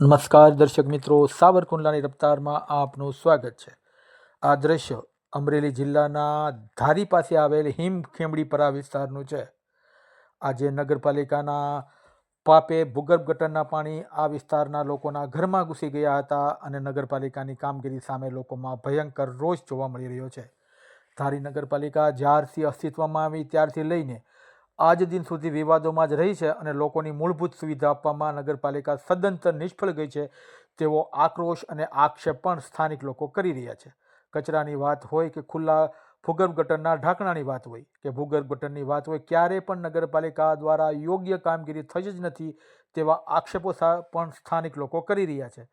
નમસ્કાર દર્શક મિત્રો, સાવરકુંડલાની રફતારમાં આપનું સ્વાગત છે। આ દ્રશ્ય અમરેલી જિલ્લાના ધારી પાસે આવેલ હિમખેમડીપરા વિસ્તારનું છે। આજે નગરપાલિકાના પાપે ભૂગર્ભ ગટરના પાણી આ વિસ્તારના લોકોના ઘરમાં ઘૂસી ગયા હતા અને નગરપાલિકાની કામગીરી સામે લોકોમાં ભયંકર રોષ જોવા મળી રહ્યો છે। ધારી નગરપાલિકા જ્યારથી અસ્તિત્વમાં આવી ત્યારથી લઈને આજ દિન સુધી વિવાદોમાં જ રહી છે અને લોકોની મૂળભૂત સુવિધા આપવામાં નગરપાલિકા સદંતર નિષ્ફળ ગઈ છે તેવો આક્રોશ અને આક્ષેપ પણ સ્થાનિક લોકો કરી રહ્યા છે। કચરાની વાત હોય કે ખુલ્લા ભૂગર્ભ ગટરના ઢાંકણાની વાત હોય કે ભૂગર્ભ ગટરની વાત હોય, ક્યારેય પણ નગરપાલિકા દ્વારા યોગ્ય કામગીરી થઈ જ નથી તેવા આક્ષેપો પણ સ્થાનિક લોકો કરી રહ્યા છે।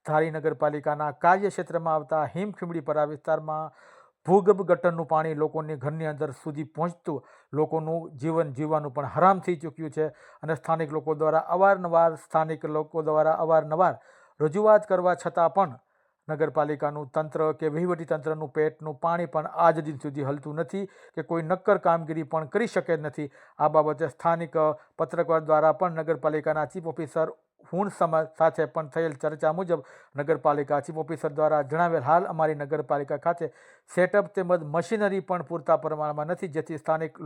ધારી નગરપાલિકાના કાર્યક્ષેત્રમાં આવતા હિમખેમડીપરા વિસ્તારમાં ભૂગર્ભ ગટરનું પાણી લોકોની ઘરની અંદર સુધી પહોંચતું લોકોનું જીવન જીવવાનું પણ હરામ થઈ ચૂક્યું છે અને સ્થાનિક લોકો દ્વારા અવારનવાર રજૂઆત કરવા છતાં પણ નગરપાલિકાનું તંત્ર કે વહીવટી તંત્રનું પેટનું પાણી પણ આજ દિન સુધી હલતું નથી કે કોઈ નક્કર કામગીરી પણ કરી શકે નથી। આ બાબતે સ્થાનિક પત્રકાર દ્વારા પણ નગરપાલિકાના ચીફ ઓફિસર હુણ સાથે પણ થયેલ ચર્ચા મુજબ નગરપાલિકા ચીફ ઓફિસર દ્વારા જણાવેલ હાલ અમારી નગરપાલિકા ખાતે સેટઅપ તેમજ મશીનરી પણ પૂરતા પ્રમાણમાં નથી, જેથી સ્થાનિક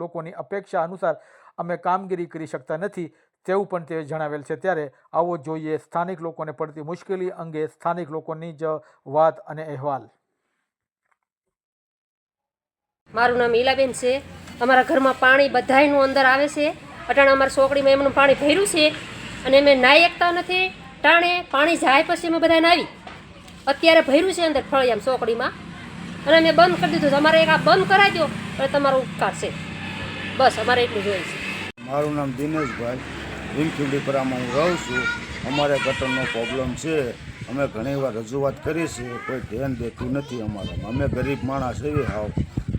લોકોની અપેક્ષા અનુસાર અમે કામગીરી કરી શકતા નથી તેવું પણ તે જણાવેલ છે। ત્યારે આવો જોઈએ સ્થાનિક લોકોને પડતી મુશ્કેલી અંગે સ્થાનિક લોકોની જ વાત અને અહેવાલ। મારું નામ ઈલાબેન છે। અમારા ઘરમાં પાણી બધાયનું અંદર આવે છે। અટાણે અમારા છોકરીમાં એમનું પાણી ભર્યું છે અને અમે નાહી શકતા નથી। ટાણે પાણી જાય પછી અમે બધા નાવી, અત્યારે ભર્યું છે અંદર ફળિયામ ચોકડીમાં અને અમે બંધ કરી દીધું। અમારે એક આ બંધ કરાવી દો એટલે તમારો ઉપકાર છે, બસ અમારે એટલું જોઈએ છે। મારું નામ દિનેશભાઈ, હિમખેમડીપરામાં હું રહું છું। અમારે ગટરનો પ્રોબ્લેમ છે, અમે ઘણીવાર રજૂઆત કરી છે, કોઈ ધ્યાન દેતું નથી અમારામાં। અમે ગરીબ માણસ એવી હાવ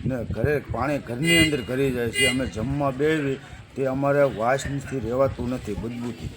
ને ઘરે પાણી ઘરની અંદર કરી જાય છે, અમે જમવા બેસી તે અમારે વાસથી રહેવાતું નથી, બદબૂથી।